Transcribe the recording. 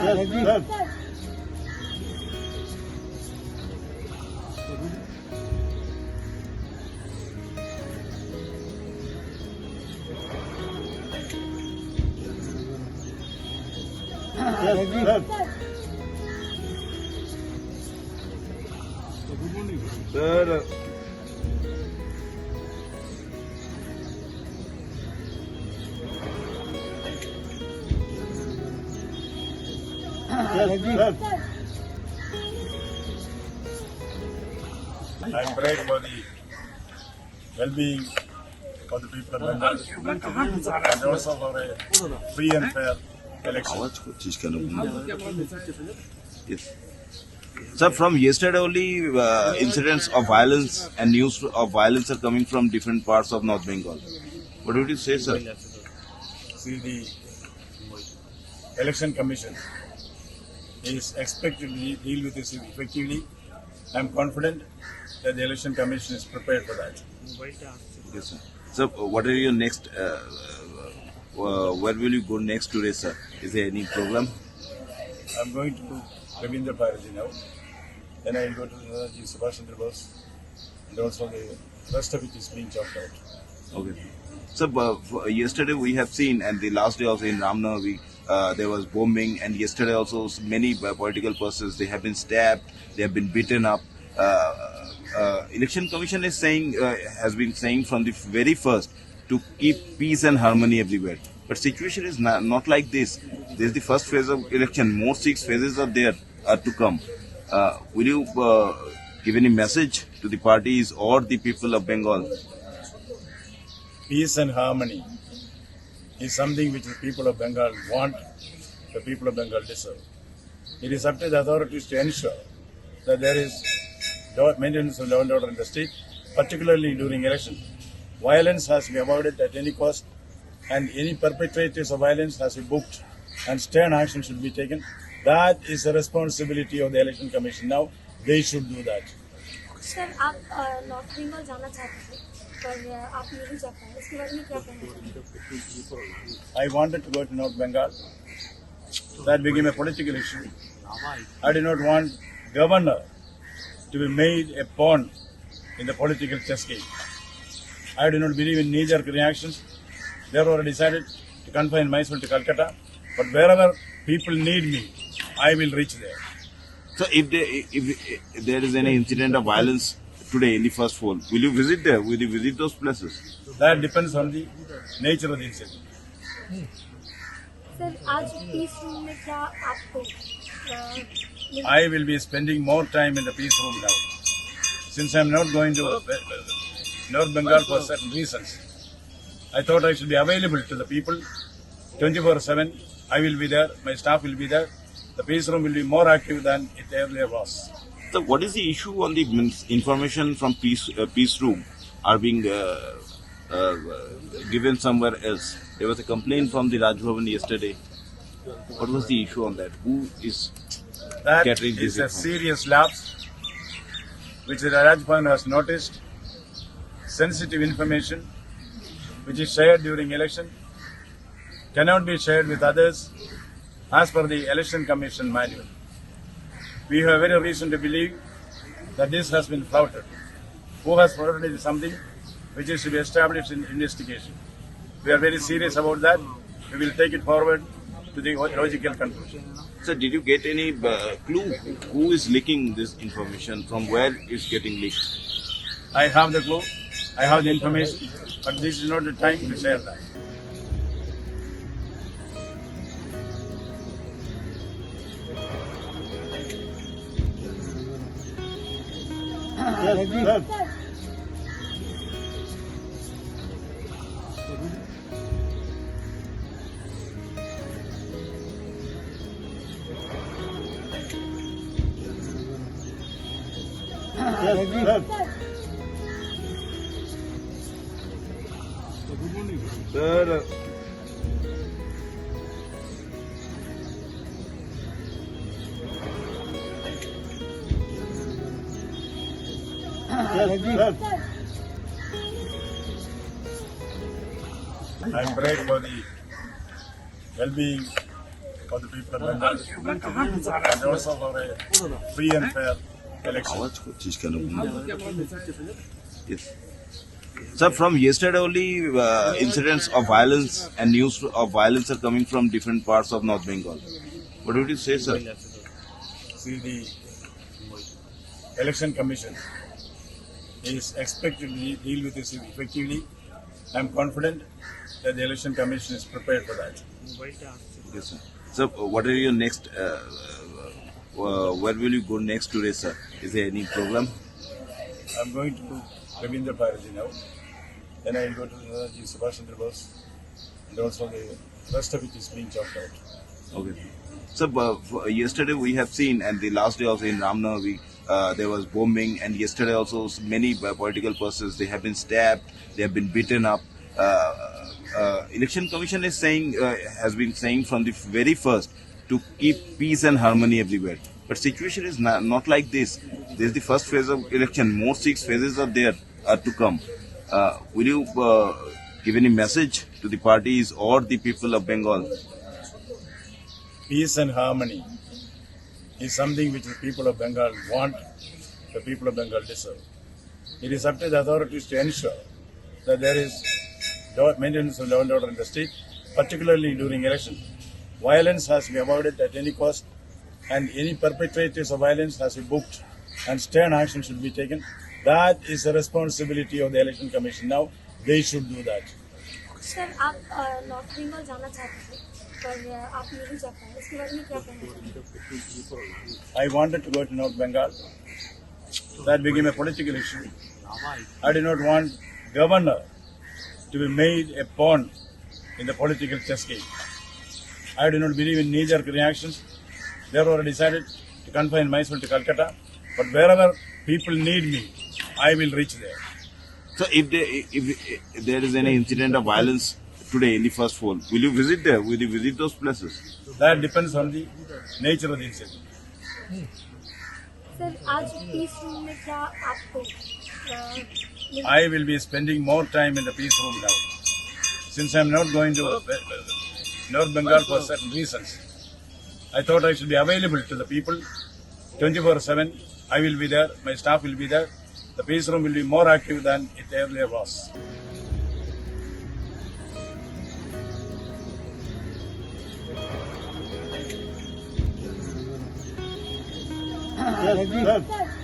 Sir. I pray for the well-being of the people of Bengal and also for a free and fair election. Yes. Sir, from yesterday only incidents of violence and news of violence are coming from different parts of North Bengal. What would you say, sir? See, the election commission is expected to deal with this effectively. I am confident that the election commission is prepared for that. Yes, sir. So, what are your next? Where will you go next today, sir? Is there any program? I am going to Ravindra Bharati now. Then I will go to the Subhash Chandra Bose, and also the rest of it is being chalked out. Okay. So, yesterday we have seen, and the last day also in Ramnavi, there was bombing, and yesterday also many political persons, they have been stabbed, they have been beaten up. Election Commission is saying, has been saying from the very first to keep peace and harmony everywhere. But situation is not like this. This is the first phase of election. More 6 phases are there to come. Will you give any message to the parties or the people of Bengal? Peace and harmony is something which the people of Bengal want, the people of Bengal deserve. It is up to the authorities to ensure that there is maintenance of law and order in the state, particularly during election. Violence has to be avoided at any cost, and any perpetrators of violence has to be booked, and stern action should be taken. That is the responsibility of the election commission. Now, they should do that. Sir आप north Bengal जाना चाहते थे पर आप नहीं जा पाए इसके बारे में क्या कहना चाहते हैं? I wanted to go to North Bengal. That became a political issue. I did not want governor to be made a pawn in the political chess game. I do not believe in knee-jerk reactions. Therefore, I decided to confine myself to Calcutta. But wherever people need me, I will reach there. So, if there is any incident of violence today in the first poll, will you visit there? Will you visit those places? That depends on the nature of the incident. Sir आज piece room में क्या आपको I will be spending more time in the peace room now. Since I am not going to North Bengal for certain reasons, I thought I should be available to the people 24/7. I will be there, my staff will be there. The peace room will be more active than it earlier was. So, what is the issue on the information from peace room are being given somewhere else? There was a complaint from the Raj Bhavan yesterday. What was the issue on that? Who is That catering this is a information? serious lapse which the Raj Bhavan has noticed. Sensitive information which is shared during election cannot be shared with others as per the Election Commission manual. We have every reason to believe that this has been flouted. Who has flouted is something which is to be established in investigation. We are very serious about that. We will take it forward to the logical conclusion. So, did you get any clue who is leaking this information? From where it's getting leaked? I have the clue, I have the information, but this is not the time to share that. Sir. I pray for the well-being for the people of Bengal and also for a free and fair election. आवाज को चीज क्या Yes. Sir, from yesterday only, incidents of violence and news of violence are coming from different parts of North Bengal. What would you say, sir? See, the election commission is expected to deal with this effectively. I am confident that the election commission is prepared for that. Yes, sir. So, what are your next? Where will you go next today, sir? Is there any program? I am going to Ravindra Bharati now. Then I will go to Nanaji Subhash Chandra Bose, and also the rest of it is being chalked out. Okay. So, yesterday we have seen, and the last day also in Ramnavami, there was bombing, and yesterday also many political persons, they have been stabbed, they have been beaten up. Election Commission is saying, has been saying from the very first to keep peace and harmony everywhere. But situation is not like this. This is the first phase of election. More 6 phases are there to come. Will you give any message to the parties or the people of Bengal? Peace and harmony is something which the people of Bengal want, the people of Bengal deserve. It is up to the authorities to ensure that there is maintenance of law and order in the state, particularly during election. Violence has to be avoided at any cost, and any perpetrators of violence has to be booked, and stern action should be taken. That is the responsibility of the election commission. Now, they should do that. Sir आप north Bengal जाना चाहते थे पर आप नहीं जा पाए इसके बारे में क्या कहना चाहेंगे? I wanted to go to North Bengal. That became a political issue. I did not want governor to be made a pawn in the political chess game. I do not believe in knee-jerk reactions. Therefore, I decided to confine myself to Calcutta. But wherever people need me, I will reach there. So, if there is any incident of violence today in the first poll, will you visit there? Will you visit those places? That depends on the nature of the incident. Sir आज piece room में क्या आपको I will be spending more time in the peace room now. Since I am not going to North Bengal for certain reasons, I thought I should be available to the people 24/7. I will be there, my staff will be there. The peace room will be more active than it earlier was. Sir